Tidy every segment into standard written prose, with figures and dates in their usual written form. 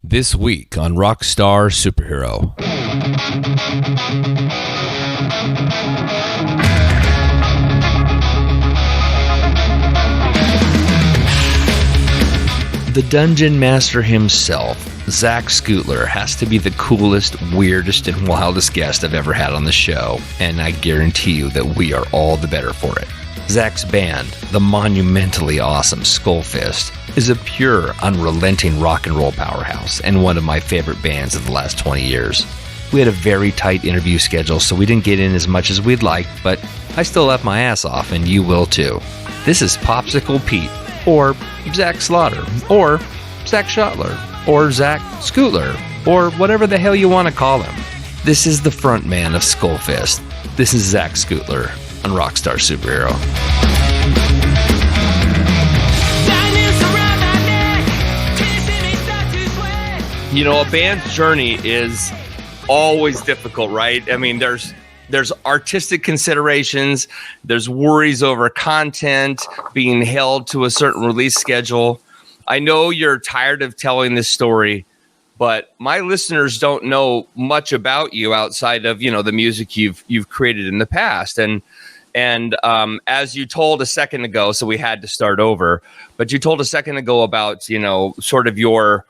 This week on Rockstar Superhero. The Dungeon Master himself, Zach Schottler, has to be the coolest, weirdest, and wildest guest I've ever had on the show, and I guarantee you that we are all the better for it. Zach's band, the monumentally awesome Skullfist, is a pure, unrelenting rock and roll powerhouse and one of my favorite bands of the last 20 years. We had a very tight interview schedule, so we didn't get in as much as we'd like, but I still left my ass off, and you will too. This is Popsicle Pete, or Zach Slaughter, or Zach Schottler, or Zach Schottler, or whatever the hell you want to call him. This is the frontman of Skullfist. This is Zach Schottler on Rockstar Superhero. You know, a band's journey is always difficult, right? I mean, there's artistic considerations, there's worries over content, being held to a certain release schedule. I know you're tired of telling this story, but my listeners don't know much about you outside of, you know, the music you've created in the past. And as you told a second ago, so we had to start over, but you told a second ago about, you know, sort of your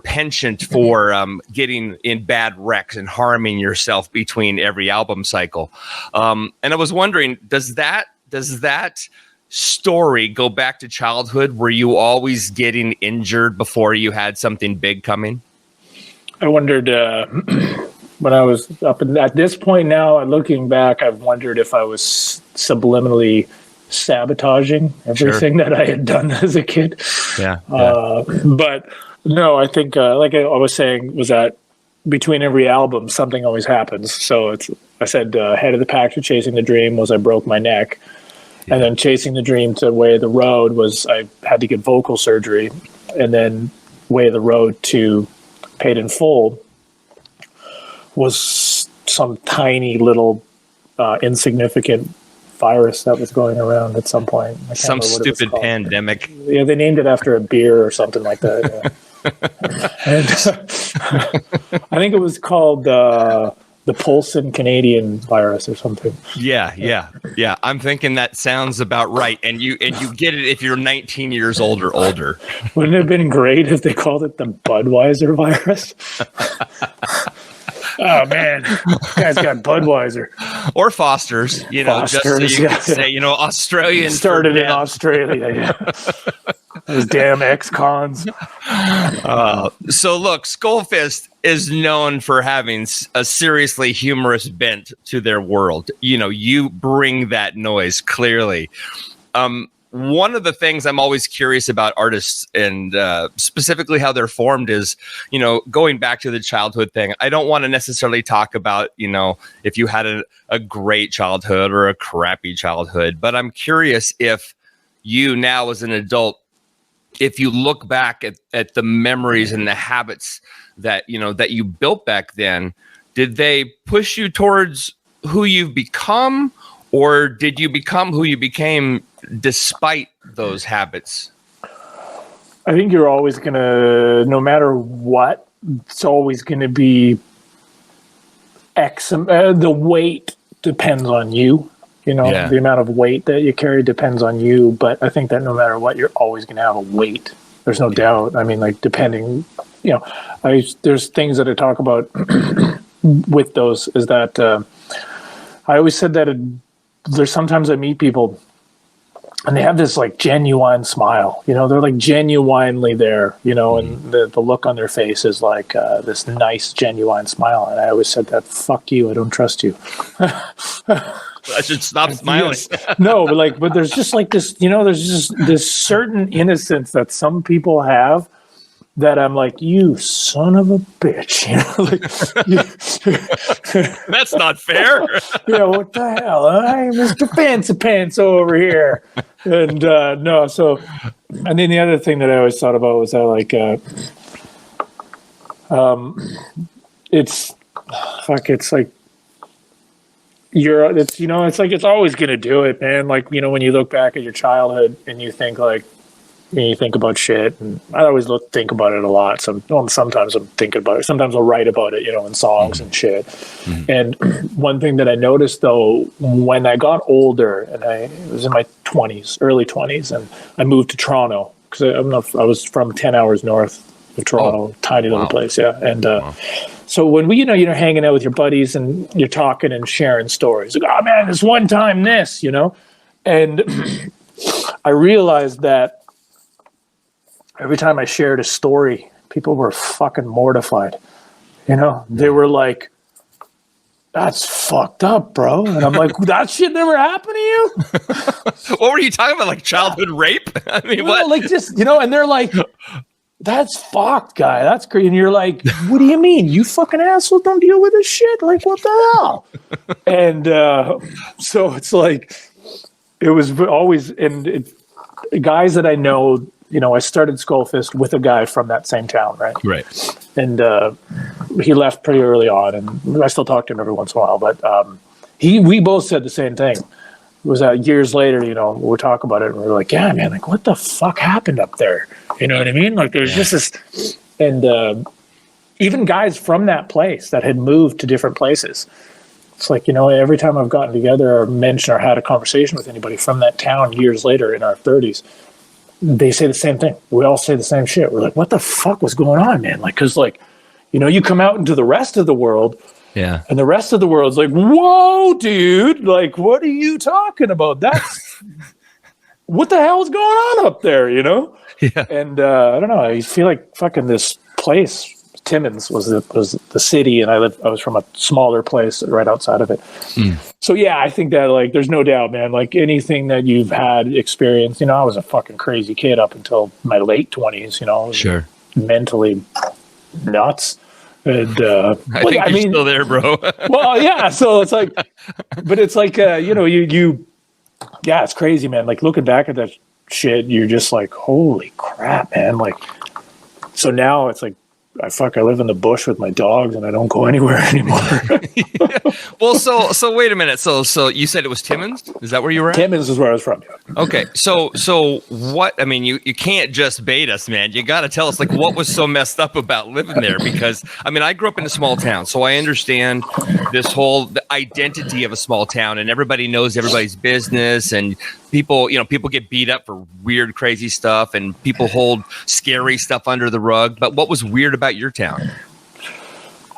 penchant for getting in bad wrecks and harming yourself between every album cycle. And I was wondering, does that story go back to childhood? Were you always getting injured before you had something big coming? I wondered when I was up at this point now, looking back, I've wondered if I was subliminally sabotaging everything that I had done as a kid. Yeah. But no, I think, like I was saying, was that between every album, something always happens. So I said, Head of the Pack to Chasing the Dream was I broke my neck. Yeah. And then Chasing the Dream to Way of the Road was I had to get vocal surgery. And then Way of the Road to Paid in Full was some tiny little insignificant virus that was going around at some point. Some stupid pandemic. Yeah, they named it after a beer or something like that. Yeah. And I think it was called the Polson Canadian virus or something. Yeah. I'm thinking that sounds about right. And you get it if you're 19 years old or older. Wouldn't it have been great if they called it the Budweiser virus? Oh man, this guy's got Budweiser or Foster's. You know, just so you could say, you know, Australian started in Australia. Yeah. Those damn ex-cons. So look, Skullfist is known for having a seriously humorous bent to their world. You know, you bring that noise clearly. One of the things I'm always curious about artists and specifically how they're formed is, you know, going back to the childhood thing. I don't want to necessarily talk about, you know, if you had a great childhood or a crappy childhood, but I'm curious if you now as an adult, if you look back at the memories and the habits that, you know, that you built back then, did they push you towards who you've become, or did you become who you became despite those habits? I think you're always going to, no matter what, it's always going to be the weight depends on you. You know, The amount of weight that you carry depends on you. But I think that no matter what, you're always going to have a weight. There's no doubt. I mean, like, depending, you know, there's things that I talk about with those is that I always said that there's sometimes I meet people and they have this like genuine smile, you know, they're like genuinely there, you know, and the look on their face is like this nice, genuine smile. And I always said that, fuck you, I don't trust you. I should stop smiling. Yes. No, but there's just like this, you know, there's just this certain innocence that some people have that I'm like, you son of a bitch. You know, like, that's not fair. Yeah, what the hell? Hey, Mr. Fancy Pants over here. And no, so, and then the other thing that I always thought about was that, like, it's like, it's like it's always gonna do it, man. Like, you know, when you look back at your childhood and you think like, you think about shit, and I always think about it a lot. Sometimes I'm thinking about it. Sometimes I'll write about it, in songs and shit. And one thing that I noticed though, when I got older, and I was in my 20s, early 20s, and I moved to Toronto because I was from 10 hours north of Toronto, tiny little place, yeah. And so when you're hanging out with your buddies and you're talking and sharing stories, like, oh man, this one time this, and I realized that every time I shared a story, people were fucking mortified. They were like, that's fucked up, bro. And I'm like, that shit never happened to you? What were you talking about? Like childhood rape? I mean, what? Like just, and they're like, that's fucked, guy. That's crazy. And you're like, what do you mean? You fucking asshole don't deal with this shit? Like, what the hell? And so it's like, it was always, guys that I know, I started Skullfist with a guy from that same town, right? Right. And he left pretty early on, and I still talk to him every once in a while. But we both said the same thing. It was years later, we'll talk about it, and we're like, yeah, man, like, what the fuck happened up there? You know what I mean? Like, there's just this, and even guys from that place that had moved to different places. It's like, every time I've gotten together or mentioned or had a conversation with anybody from that town years later in our 30s, they say the same thing. We all say the same shit. We're like, what the fuck was going on, man? Like, because, like, you come out into the rest of the world, and the rest of the world's like, whoa, dude, like, what are you talking about? That's what the hell is going on up there, Yeah. And I don't know. I feel like fucking this place, Timmins was the city, and I was from a smaller place right outside of it. So yeah, I think that, like, there's no doubt, man, like anything that you've had experience, I was a fucking crazy kid up until my late 20s, sure, mentally nuts. And I think you're still there, bro. Well, yeah, so it's like, but it's like it's crazy, man. Like, looking back at that shit, you're just like, holy crap, man. Like, so now it's like, I live in the bush with my dogs, and I don't go anywhere anymore. Yeah. Well, so wait a minute. So you said it was Timmins? Is that where you were at? Timmins is where I was from. Yeah. Okay. So what? I mean, you can't just bait us, man. You got to tell us, like, what was so messed up about living there? Because I mean, I grew up in a small town, so I understand the identity of a small town, and everybody knows everybody's business, and people get beat up for weird, crazy stuff, and people hold scary stuff under the rug. But what was weird about your town?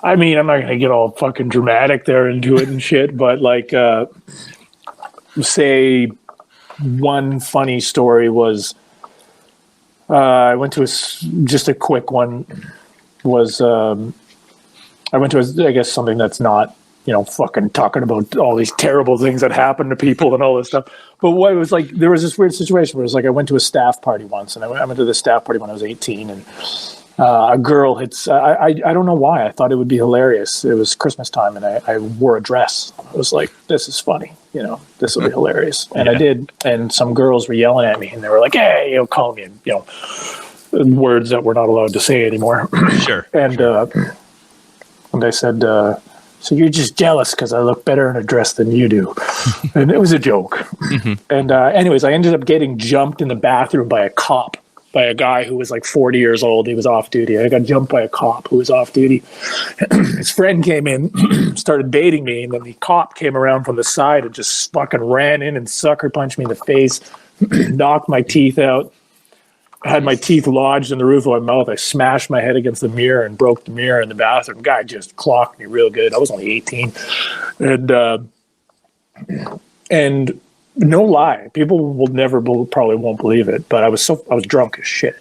I mean, I'm not going to get all fucking dramatic there into it and shit, but like, say one funny story was, I went to just a quick one was, I went to I guess something that's not, fucking talking about all these terrible things that happen to people and all this stuff. But what it was like, there was this weird situation where it was like, I went to a staff party once, and I went to the staff party when I was 18, and a girl I don't know why. I thought it would be hilarious. It was Christmas time, and I wore a dress. I was like, this is funny. This will be hilarious. And I did. And some girls were yelling at me, and they were like, hey, calling me, words that we're not allowed to say anymore. Sure. And I said, so you're just jealous because I look better in a dress than you do. And it was a joke. And anyways, I ended up getting jumped in the bathroom by a cop. By a guy who was like 40 years old. He was off duty. I got jumped by a cop who was off duty. His friend came in, started baiting me, and then the cop came around from the side and just fucking ran in and sucker punched me in the face, knocked my teeth out. I had my teeth lodged in the roof of my mouth. I smashed my head against the mirror and broke the mirror in the bathroom. Guy just clocked me real good. I was only 18. And no lie, people probably won't believe it, but I was drunk as shit.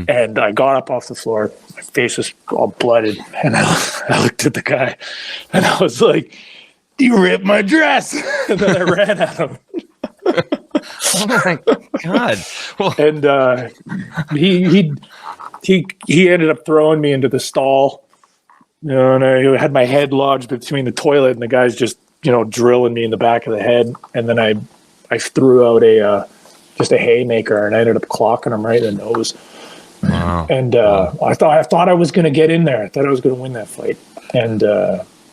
And I got up off the floor, my face was all blooded, and I looked at the guy, and I was like, you ripped my dress. And then I ran at him. Oh my God. Well, and he ended up throwing me into the stall, and I had my head lodged between the toilet, and the guy's just drilling me in the back of the head, and then I threw out just a haymaker, and I ended up clocking him right in the nose. Wow. And I thought I was going to get in there. I thought I was going to win that fight. And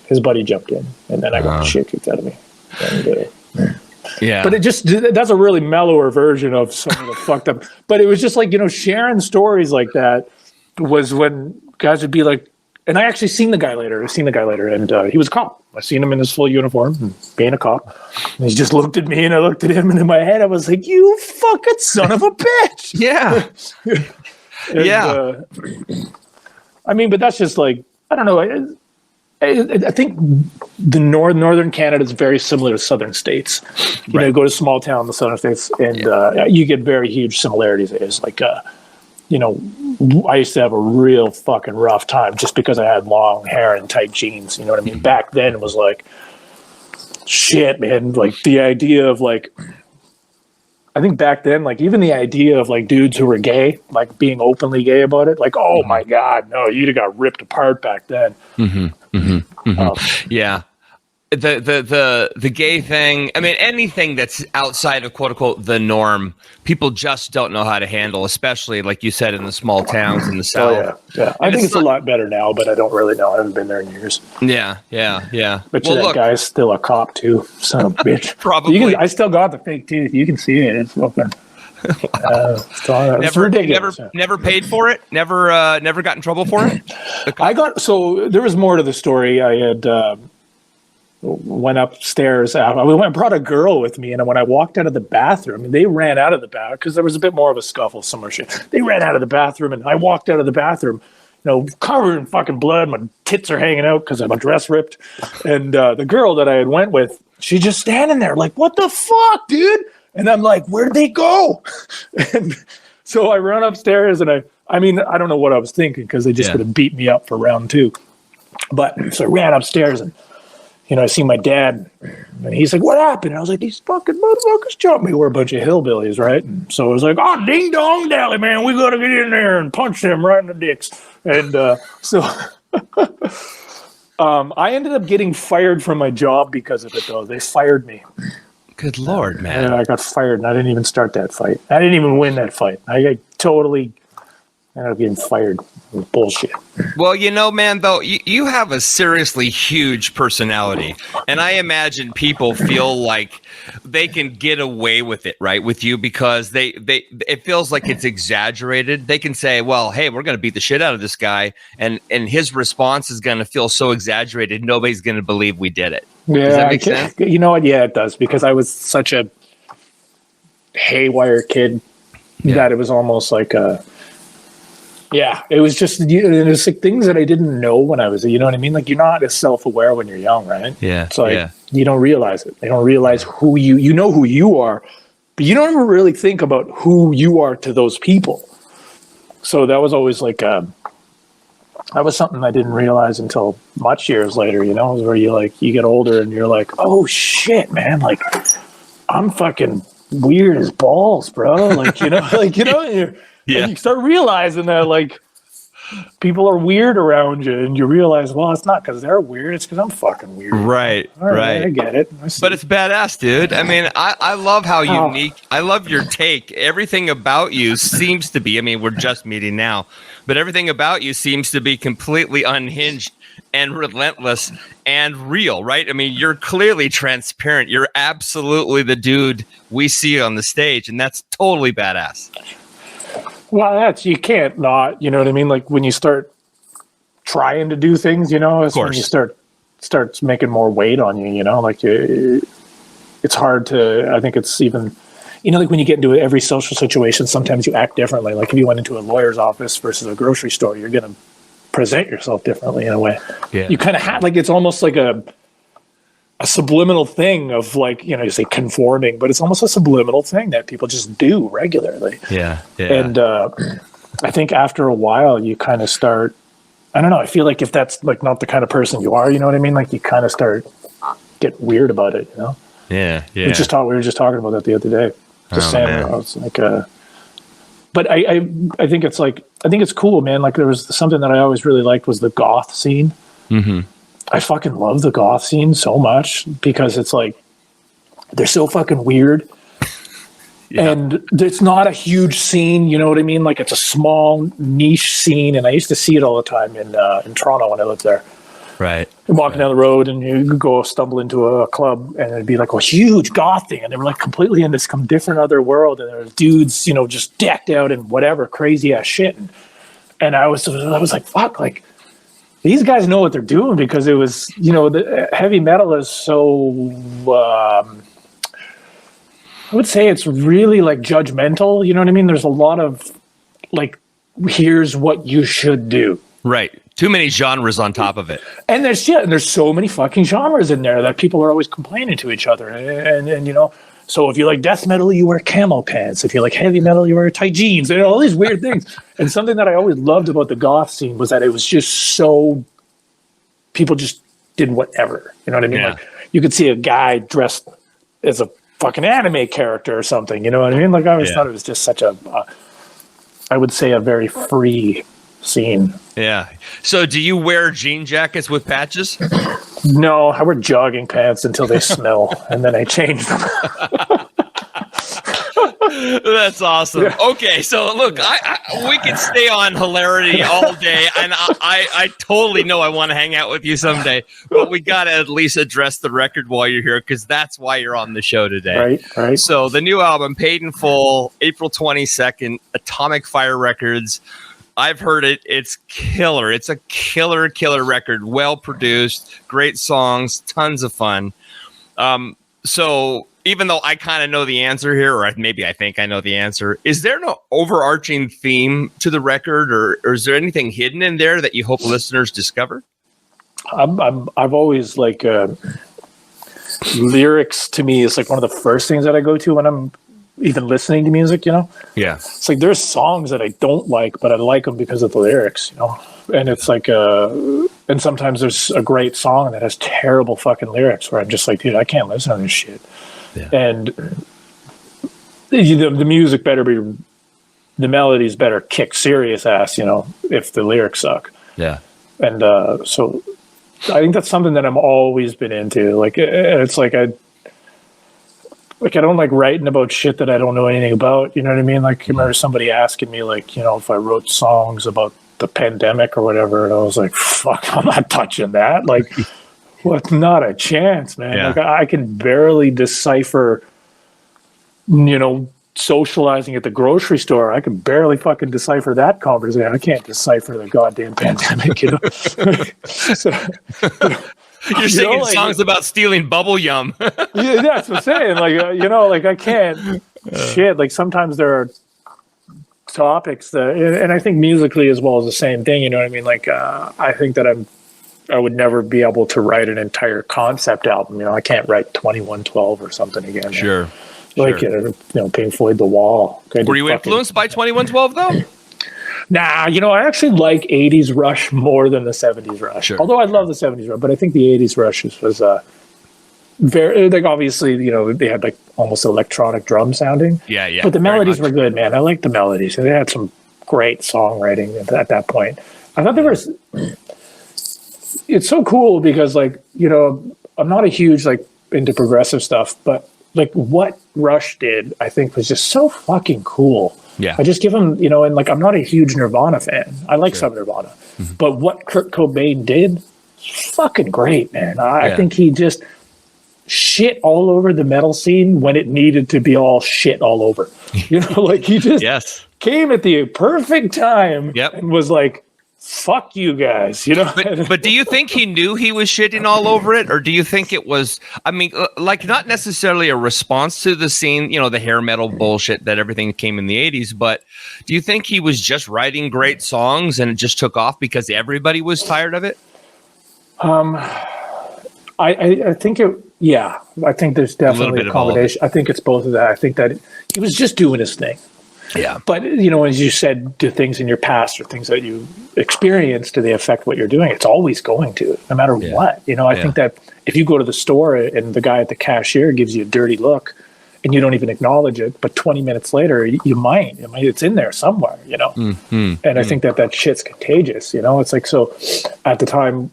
his buddy jumped in, and then I got the shit kicked out of me. And, Yeah. But that's a really mellower version of some of the fucked up. But it was just like, sharing stories like that was when guys would be like, and I actually seen the guy later. And he was a cop. I seen him in his full uniform, being a cop. And he just looked at me, and I looked at him, and in my head, I was like, "You fucking son of a bitch!" Yeah, I mean, but that's just like, I don't know. I think the northern Canada is very similar to southern states. You go to small town, the southern states, and you get very huge similarities. It's like, I used to have a real fucking rough time just because I had long hair and tight jeans. You know what I mean? Back then it was like, shit, man. Like the idea of like, I think back then, like even the idea of like dudes who were gay, like being openly gay about it, like, oh my God, no, you'd have got ripped apart back then. Yeah. The gay thing, I mean, anything that's outside of quote unquote the norm, people just don't know how to handle, especially like you said in the small towns in the South. Yeah. I think it's a lot better now, but I don't really know. I haven't been there in years. Yeah. But that guy's still a cop too, son of a bitch. Probably. I still got the fake teeth. You can see it. It's open. It's ridiculous. Never paid for it. Never got in trouble for it. There was more to the story. I had went upstairs. I brought a girl with me, and when I walked out of the bathroom, they ran out of the bathroom because there was a bit more of a scuffle somewhere. They ran out of the bathroom, and I walked out of the bathroom, covered in fucking blood. My tits are hanging out because my dress ripped. And the girl that I had went with, she's just standing there like, "What the fuck, dude?" And I'm like, "Where'd they go?" And so I run upstairs, and I don't know what I was thinking because they just could have beat me up for round 2. But so I ran upstairs, and I see my dad, and he's like, "What happened?" And I was like, "These fucking motherfuckers jumped me." We're a bunch of hillbillies, right? And so I was like, "Oh, ding dong dally, man, we got to get in there and punch them right in the dicks." And so I ended up getting fired from my job because of it, though. They fired me. Good Lord, man. And I got fired, and I didn't even start that fight. I didn't even win that fight. I totally ended up getting fired. Bullshit. Well, man, though, you have a seriously huge personality, and I imagine people feel like they can get away with it, right, with you because it feels like it's exaggerated. They can say, well, hey, we're going to beat the shit out of this guy, and his response is going to feel so exaggerated, nobody's going to believe we did it. Yeah, does that make sense? You know what? Yeah, it does, because I was such a haywire kid that it was almost like a... Yeah, it was just, it was like things that I didn't know when I was, you know what I mean? Like, you're not as self-aware when you're young, right? Yeah. So you don't realize it. They don't realize who you know who you are, but you don't ever really think about who you are to those people. So that was always like, that was something I didn't realize until much years later, where you get older and you're like, oh shit, man, like I'm fucking weird as balls, bro. And you start realizing that, like, people are weird around you, and you realize, well, it's not because they're weird; it's because I'm fucking weird. Right. I get it. But it's badass, dude. I mean, I love how unique. I love your take. Everything about you seems to be. I mean, we're just meeting now, but everything about you seems to be completely unhinged and relentless and real, right? I mean, you're clearly transparent. You're absolutely the dude we see on the stage, and that's totally badass. Well, you can't not, you know what I mean? Like when you start trying to do things, it's when you starts making more weight on you, like it's hard to, I think it's even, like when you get into every social situation, sometimes you act differently. Like if you went into a lawyer's office versus a grocery store, you're going to present yourself differently in a way. Yeah. You kind of have, like, it's almost like a subliminal thing of, like, you say conforming, but it's almost a subliminal thing that people just do regularly. Yeah. And I think after a while you kind of start, I don't know, I feel like if that's like not the kind of person you are, you know what I mean? Like you kind of get weird about it, Yeah. We were just talking about that the other day. It's like but I think it's like, I think it's cool, man. Like there was something that I always really liked was the goth scene. Mm-hmm. I fucking love the goth scene so much because it's like they're so fucking weird. Yeah. And it's not a huge scene, you know what I mean? Like it's a small niche scene, and I used to see it all the time in Toronto when I lived there. Right. And walking down the road, and you could go stumble into a club, and it'd be like a huge goth thing, and they were like completely in this different other world, and there were dudes, just decked out in whatever crazy ass shit, and I was like, fuck, like these guys know what they're doing, because it was, the heavy metal is so. I would say it's really like judgmental. You know what I mean? There's a lot of like, here's what you should do. Right. Too many genres on top of it. And there's so many fucking genres in there that people are always complaining to each other. And so if you like death metal, you wear camo pants. If you like heavy metal, you wear tight jeans. All these weird things. And something that I always loved about the goth scene was that it was just so, people just did whatever. You know what I mean? Yeah. Like, you could see a guy dressed as a fucking anime character or something. You know what I mean? Like, I always thought it was just such I would say a very free scene. Yeah. So do you wear jean jackets with patches? No, I wear jogging pants until they smell, and then I change them. That's awesome. Yeah. Okay, so look, we can stay on hilarity all day, and I totally know I want to hang out with you someday, but we got to at least address the record while you're here, because that's why you're on the show today. Right. So the new album, Paid in Full, April 22nd, Atomic Fire Records. I've heard it. It's killer. It's a killer record. Well produced, great songs, tons of fun. So even though I kind of know the answer here, or maybe I think I know the answer, is there no overarching theme to the record, or is there anything hidden in there that you hope listeners discover? I've always like lyrics to me is like one of the first things that I go to when I'm even listening to music, Yeah. It's like there's songs that I don't like, but I like them because of the lyrics, And it's like, and sometimes there's a great song that has terrible fucking lyrics where I'm just like, dude, I can't listen to this shit. Yeah. And the music better be, the melodies better kick serious ass, if the lyrics suck. Yeah. And so I think that's something that I've always been into. Like, it's like I don't like writing about shit that I don't know anything about. You know what I mean? Like, I remember somebody asking me, like, if I wrote songs about the pandemic or whatever, and I was like, fuck, I'm not touching that. Like, what? Not a chance, man. Yeah. Like, I can barely decipher, socializing at the grocery store. I can barely fucking decipher that conversation. I can't decipher the goddamn pandemic, So, you're singing songs about stealing bubble yum. Yeah, that's what I'm saying. Like, I can't. Shit. Like, sometimes there are topics that, and I think musically as well is the same thing. You know what I mean? Like, I think that I would never be able to write an entire concept album. I can't write 2112 or something again. Sure. Like, Pink Floyd, The Wall. Were you influenced by 2112 though? Nah, I actually like 80s Rush more than the 70s Rush. Sure. Although I love the 70s Rush, but I think the 80s Rush was very, like, obviously, they had like almost electronic drum sounding. Yeah. But the melodies were good, man. I like the melodies. They had some great songwriting at that point. I thought it's so cool because, like, I'm not a huge, like, into progressive stuff, but like what Rush did, I think, was just so fucking cool. Yeah. I just give him, and like, I'm not a huge Nirvana fan. I like some Nirvana. Mm-hmm. But what Kurt Cobain did, fucking great, man. I think he just shit all over the metal scene when it needed to be all shit all over. Like, he just came at the perfect time and was like, fuck you guys, But do you think he knew he was shitting all over it? Or do you think it was, like, not necessarily a response to the scene, the hair metal bullshit that everything came in the 80s, but do you think he was just writing great songs and it just took off because everybody was tired of it? I think I think there's definitely a combination. I think it's both of that. I think that he was just doing his thing. Yeah. But, as you said, do things in your past or things that you experience, do they affect what you're doing? It's always going to, no matter what. I think that if you go to the store and the guy at the cashier gives you a dirty look and you don't even acknowledge it, but 20 minutes later, you might. It's in there somewhere, And I think that shit's contagious, It's like, so at the time,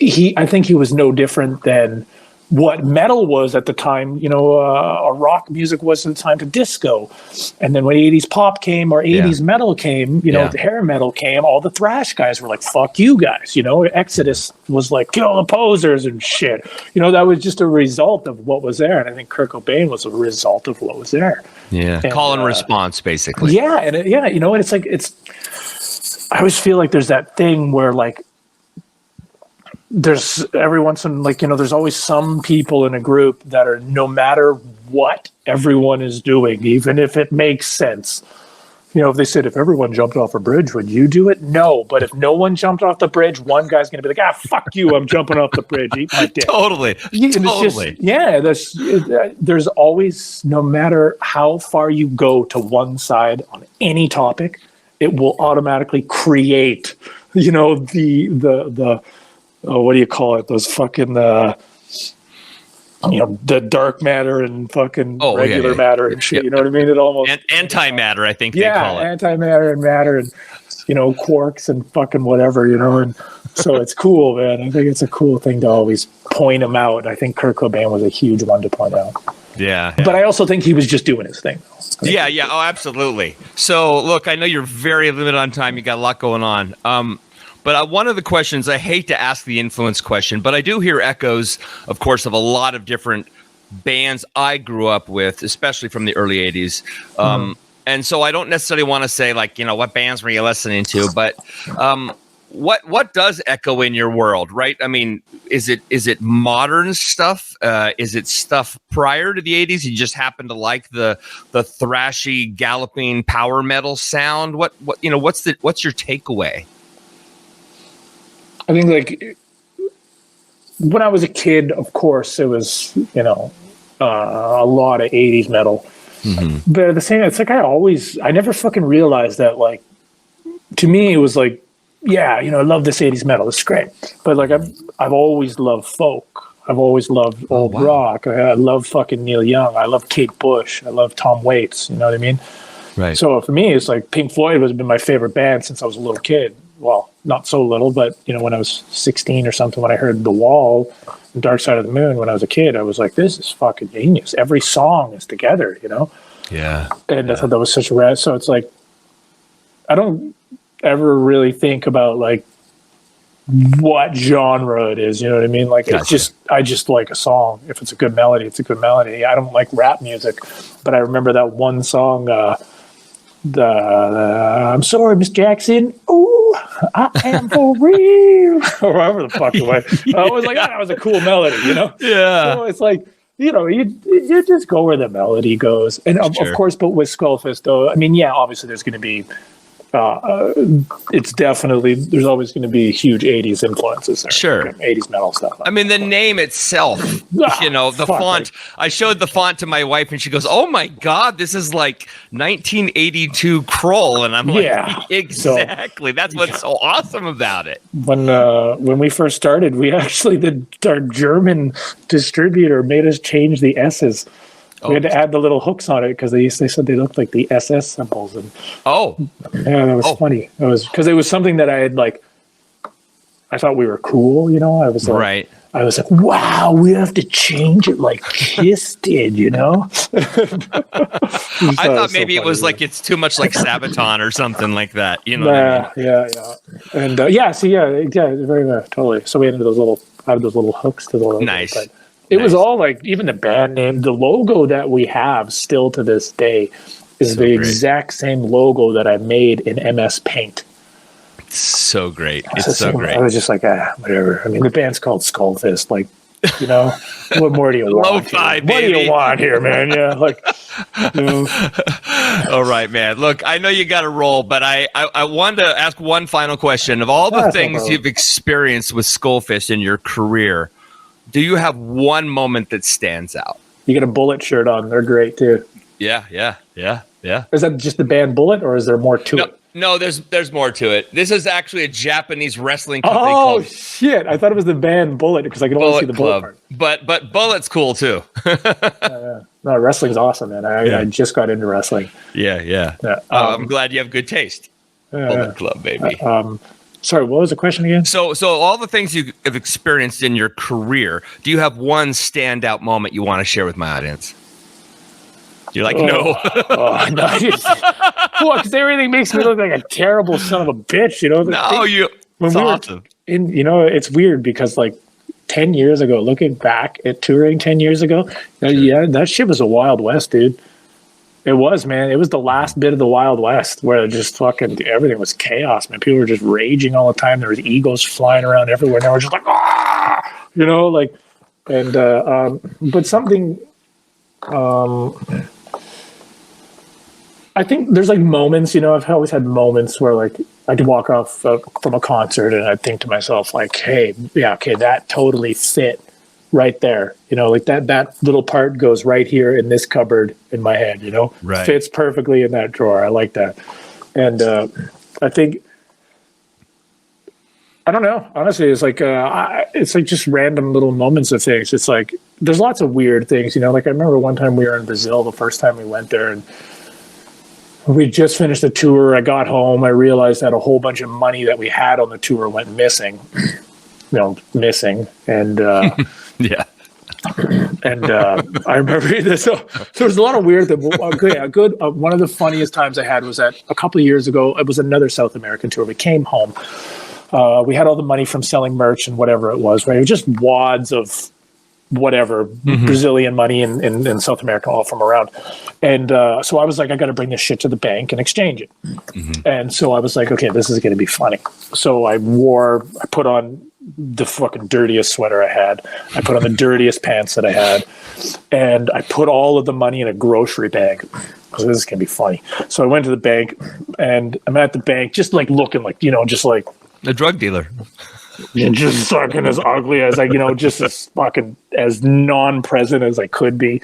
I think he was no different than what metal was at the time, or rock music was at the time to disco. And then when 80s pop came or 80s metal came, the hair metal came, all the thrash guys were like, fuck you guys. Exodus was like, kill the posers and shit. That was just a result of what was there. And I think Kurt Cobain was a result of what was there. Yeah. And, call and response, basically. Yeah. And it's like, I always feel like there's that thing where like, there's every once in there's always some people in a group that are, no matter what everyone is doing, even if it makes sense. If they said, if everyone jumped off a bridge, would you do it? No. But if no one jumped off the bridge, one guy's going to be like, fuck you, I'm jumping off the bridge. Eat my dick. Totally. There's always, no matter how far you go to one side on any topic, it will automatically create, the what do you call it? Those fucking, the dark matter and fucking regular matter and shit. You know what I mean? It almost antimatter, I think they call it. Antimatter and matter and quarks and fucking whatever. And so it's cool, man. I think it's a cool thing to always point them out. I think Kurt Cobain was a huge one to point out. Yeah. But I also think he was just doing his thing. Yeah. Oh, absolutely. So look, I know you're very limited on time. You got a lot going on. But one of the questions, I hate to ask the influence question, but I do hear echoes, of course, of a lot of different bands I grew up with, especially from the early 80s. And so I don't necessarily want to say, like, what bands were you listening to? But what does echo in your world, right? I mean, is it modern stuff? Is it stuff prior to the 80s? You just happen to like the thrashy, galloping power metal sound? What's your takeaway? I think, like, when I was a kid, of course, it was, a lot of 80s metal. Mm-hmm. But at the same time, it's like I never fucking realized that, like, to me, it was like, I love this 80s metal. It's great. But, like, I've always loved folk. I've always loved old rock. I love fucking Neil Young. I love Kate Bush. I love Tom Waits. You know what I mean? Right. So for me, it's like Pink Floyd has been my favorite band since I was a little kid. Well, not so little, but, when I was 16 or something, when I heard The Wall and Dark Side of the Moon when I was a kid, I was like, this is fucking genius. Every song is together, Yeah. And I thought that was such a rad. So it's like, I don't ever really think about, like, what genre it is, you know what I mean? Like, gotcha. I just like a song. If it's a good melody, it's a good melody. I don't like rap music, but I remember that one song, I'm sorry, Miss Jackson. Ooh, I am for real. Or however the fuck it went. I was like, that was a cool melody, Yeah. So it's like, you just go where the melody goes. And of course, but with Skullfist, though, I mean, obviously there's going to be, it's definitely, there's always going to be huge 80s influences there. Sure. 80s metal stuff. I mean, the name itself, the font. I showed the font to my wife and she goes, oh my God, this is like 1982 Kroll. And I'm like, exactly. That's what's so awesome about it. When we first started, we actually, our German distributor made us change the S's. We had to add the little hooks on it because they said they looked like the SS symbols. And that was funny. It was because it was something that I had, like, I thought we were cool, I was like, right. I was like, wow, we have to change it like Kiss did, I thought maybe it was like it's too much like Sabaton or something like that, what I mean? Yeah. And very totally. So we had those little hooks to the logo. Nice. But it was all like, even the band name, the logo that we have still to this day is the exact same logo that I made in MS Paint. It's so great. It's so great. I was just like, whatever. I mean, the band's called Skullfist. Like, what more do you want? Lo-fi, what do you want here, man? Yeah, like. All right, man. Look, I know you got to roll, but I wanted to ask one final question. Of all the things you've experienced with Skullfist in your career, do you have one moment that stands out? You get a Bullet shirt on. They're great, too. Yeah. Is that just the band Bullet, or is there more to it? No, there's more to it. This is actually a Japanese wrestling company called shit. I thought it was the band Bullet because I can only see the Bullet part. But Bullet's cool, too. No, wrestling's awesome, man. I just got into wrestling. Yeah. I'm glad you have good taste. Bullet Club, baby. Sorry, what was the question again? So all the things you have experienced in your career, do you have one standout moment you want to share with my audience? You're like, no. No. Because everything makes me look like a terrible son of a bitch, you know? It's awesome. It's weird because, like, 10 years ago, looking back at touring 10 years ago, that shit was a Wild West, dude. It was, man. It was the last bit of the Wild West where just fucking everything was chaos, man. People were just raging all the time. There was eagles flying around everywhere. And they were just like, ah! You know, like, and, but something, I think there's like moments, you know, I've always had moments where like I'd walk off from a concert and I'd think to myself like, hey, yeah, okay, that totally fit right there. You know, like that little part goes right here in this cupboard in my head, you know, right. Fits perfectly in that drawer. I like that. And I think, I don't know, honestly, it's like just random little moments of things. It's like, there's lots of weird things, you know, like I remember one time we were in Brazil, the first time we went there, and we just finished the tour. I got home. I realized that a whole bunch of money that we had on the tour went missing. And yeah. And I remember this. So there was a lot of weird things. One of the funniest times I had was that a couple of years ago. It was another South American tour. We came home. We had all the money from selling merch and whatever it was. Right, it was just wads of whatever Brazilian money in South America, all from around. And so I was like, I got to bring this shit to the bank and exchange it. And so I was like, okay, this is going to be funny. So I put on the fucking dirtiest sweater I had. I put on the dirtiest pants that I had. And I put all of the money in a grocery bag. So this is going to be funny. So I went to the bank and I'm at the bank just like looking like, you know, just like a drug dealer. And just fucking as ugly as just as fucking as non-present as I could be.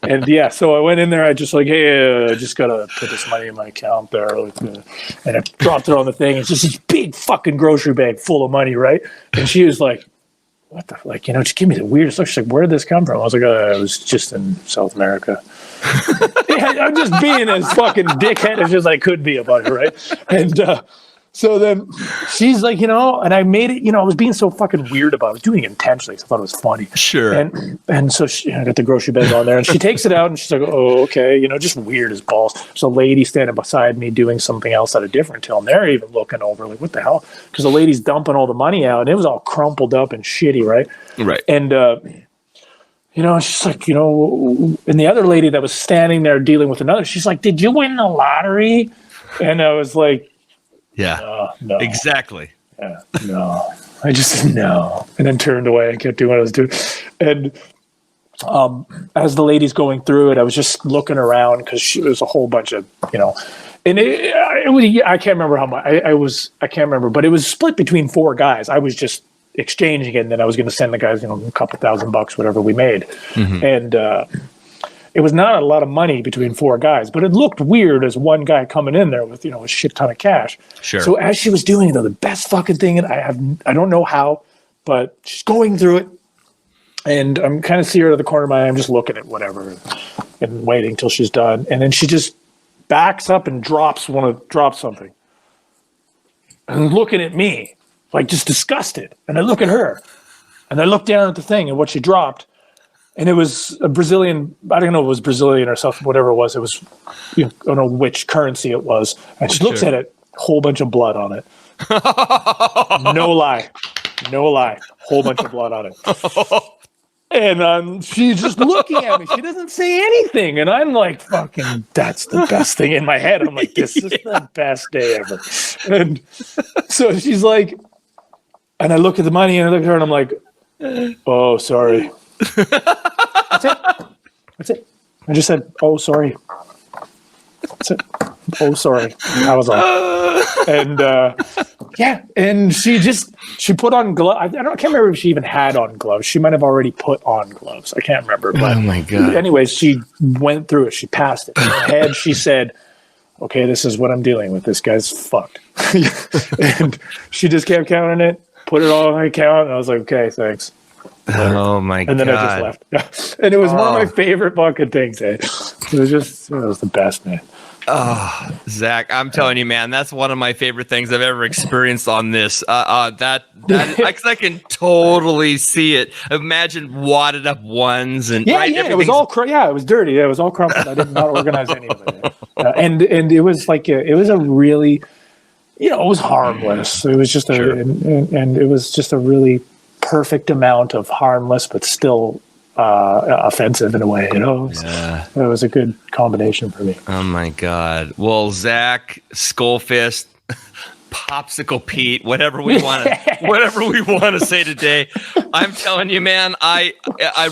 And yeah, so I went in there. I just like, hey, I just gotta put this money in my account there, and I dropped it on the thing. It's just this big fucking grocery bag full of money, right? And she was like, "What the like? You know, just give me the weirdest look." She's like, "Where did this come from?" I was like, "I was just in South America." Yeah, I'm just being as fucking dickhead as I could be about it, right? And so then she's like, you know, and I made it, you know, I was being so fucking weird about it. I was doing it intentionally because I thought it was funny. Sure. And so I got the grocery bag on there and she takes it out and she's like, oh, okay. You know, just weird as balls. There's a lady standing beside me doing something else at a different till. And they're even looking over like, what the hell? Because the lady's dumping all the money out and it was all crumpled up and shitty, right? Right. And, you know, she's like, you know, and the other lady that was standing there dealing with another, she's like, did you win the lottery? And I was like, yeah, no. Exactly. Yeah, no. I just no. And then turned away and kept doing what I was doing. And as the lady's going through it, I was just looking around because there was a whole bunch of, you know, and it was, I can't remember how much I can't remember, but it was split between 4 guys. I was just exchanging it, and then I was going to send the guys, you know, a couple $1,000, whatever we made. And it was not a lot of money between 4 guys, but it looked weird as one guy coming in there with, you know, a shit ton of cash. Sure. So as she was doing it, though, the best fucking thing, and I don't know how, but she's going through it, and I'm kind of seeing her out of the corner of my eye. I'm just looking at whatever and waiting till she's done, and then she just backs up and drops something, and looking at me like just disgusted. And I look at her, and I look down at the thing and what she dropped. And it was a Brazilian, I don't know if it was Brazilian or something, whatever it was. It was, you know, I don't know which currency it was. And she looks at it, whole bunch of blood on it. No lie. Whole bunch of blood on it. And she's just looking at me. She doesn't say anything. And I'm like, fucking, that's the best thing in my head. I'm like, this is the best day ever. And so she's like, and I look at the money and I look at her and I'm like, oh, sorry. That's it. I just said, oh, sorry. That's it. Oh, sorry. I was off. And yeah, and she put on gloves. I can't remember if she even had on gloves. She might have already put on gloves. I can't remember. But oh my God. Anyways, she went through it. She passed it. In her head, she said, okay, this is what I'm dealing with. This guy's fucked. And she just kept counting it, put it all on my account, and I was like, okay, thanks. Oh my God. And then I just left. And it was one of my favorite fucking things. It was the best, man. Oh, Zach, I'm telling you, man, that's one of my favorite things I've ever experienced on this. That I can totally see it. Imagine wadded up ones and it was all it was dirty. Yeah, it was all crumpled. I did not organize any of it. And it was like it was a really, it was harmless. It was just and it was just a really perfect amount of harmless, but still offensive in a way, It was a good combination for me. Oh my God. Well, Zach, Skullfist, Popsicle Pete, whatever we want to say today. I'm telling you, man, I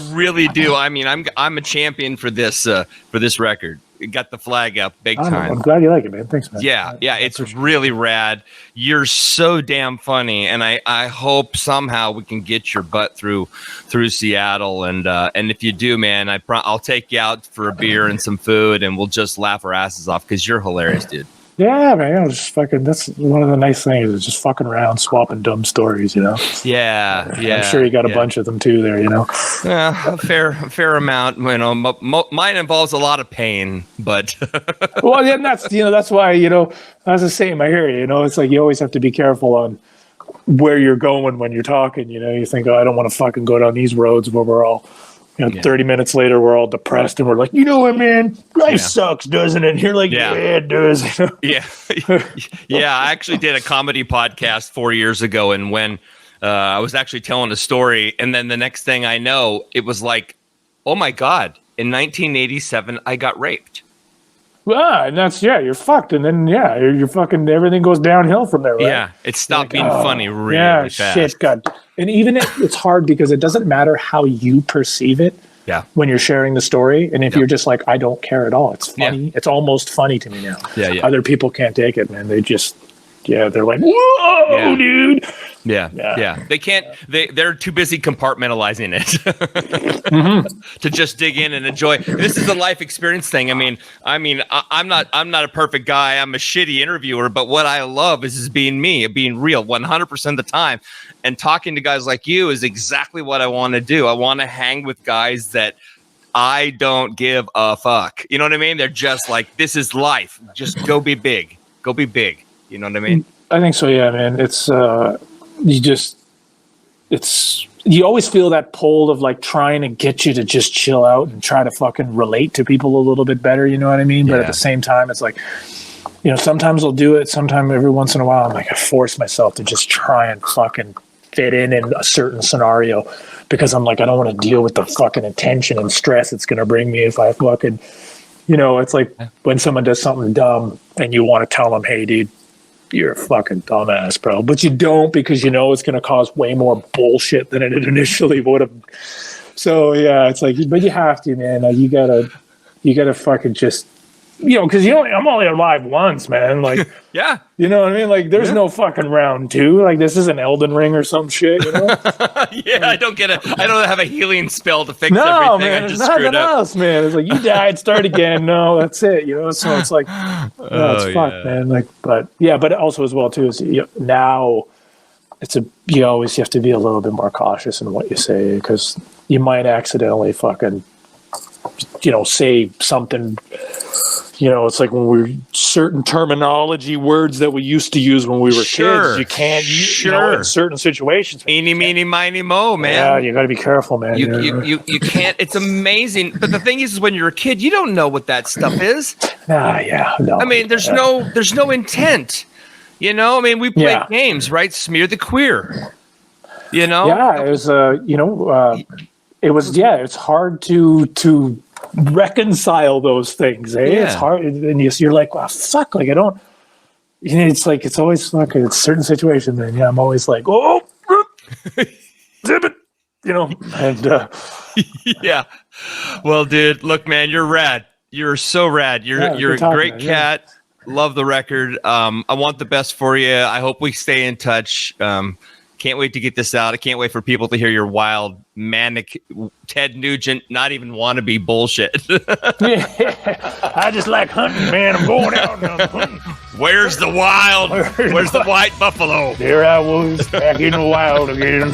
really do. I mean, I'm a champion for this record. Got the flag up big time. I'm glad you like it, man. Thanks, man. Yeah, it's really rad. You're so damn funny, and I hope somehow we can get your butt through Seattle. And if you do, man, I'll take you out for a beer and some food, and we'll just laugh our asses off because you're hilarious, dude. Yeah, man. Just fucking. That's one of the nice things is just fucking around, swapping dumb stories. Yeah. I'm sure you got a bunch of them too there. Yeah, a fair amount. Mine involves a lot of pain, but well, yeah, that's why as the same. I hear you. It's like you always have to be careful on where you're going when you're talking. You think, I don't want to fucking go down these roads where we're all. 30 minutes later, we're all depressed and we're like, what, man? Life sucks, doesn't it? And you're like, yeah, it does. Yeah. I actually did a comedy podcast 4 years ago. And when I was actually telling a story, and then the next thing I know, it was like, oh my God, in 1987, I got raped. Well, and that's, you're fucked. And then, you're fucking, everything goes downhill from there, right? Yeah, it stopped being funny really fast. Shit, God. And even it's hard because it doesn't matter how you perceive it when you're sharing the story. And if you're just like, I don't care at all, it's funny. Yeah. It's almost funny to me now. Yeah. Other people can't take it, man. They just, they're like, whoa, dude. Yeah. They can't. They're too busy compartmentalizing it to just dig in and enjoy. This is a life experience thing. I mean, I'm not a perfect guy. I'm a shitty interviewer, but what I love is being me, being real, 100% of the time. And talking to guys like you is exactly what I want to do. I want to hang with guys that I don't give a fuck. You know what I mean? They're just like, this is life. Just go be big. Go be big. You know what I mean? I think so. Yeah, man. It's you always feel that pull of like trying to get you to just chill out and try to fucking relate to people a little bit better. You know what I mean? But at the same time, it's like, sometimes I'll do it. Sometimes every once in a while, I'm like, I force myself to just try and fucking fit in a certain scenario because I'm like, I don't want to deal with the fucking attention and stress it's going to bring me if I fucking, it's like when someone does something dumb and you want to tell them, hey, dude, you're a fucking dumbass, bro. But you don't because it's going to cause way more bullshit than it initially would have. So, it's like, but you have to, man. You gotta fucking just, because I'm only alive once, man. Like, you know what I mean? Like, there's no fucking round two. Like, this isn't Elden Ring or some shit, I don't have a healing spell to fix everything. No, man, there's nothing else, man. It's like, you died, start again. No, that's it, So it's like, it's fucked, man. Like, but also as well, too, is now you always have to be a little bit more cautious in what you say because you might accidentally fucking, say something. It's like when we're certain terminology words that we used to use when we were kids, you can't use in certain situations. Eeny, meeny, miny, mo, man. Yeah, you got to be careful, man. You can't. It's amazing. But the thing is when you're a kid, you don't know what that stuff is. No. I mean, there's no intent. We played games, right? Smear the queer. Yeah, it was. It's hard to reconcile those things. It's hard, and you're like, well, fuck, like I don't. It's like it's always fucking it's certain situations, and I'm always like, oh, zip it, and yeah. Well, dude, look, man, you're rad. You're so rad. You're a great cat. Love the record. I want the best for you. I hope we stay in touch. Can't wait to get this out. I can't wait for people to hear your wild, manic, Ted Nugent, not even wannabe bullshit. I just like hunting, man. I'm going out and I'm hunting. Where's the wild? Where's the white buffalo? There I was, back in the wild again.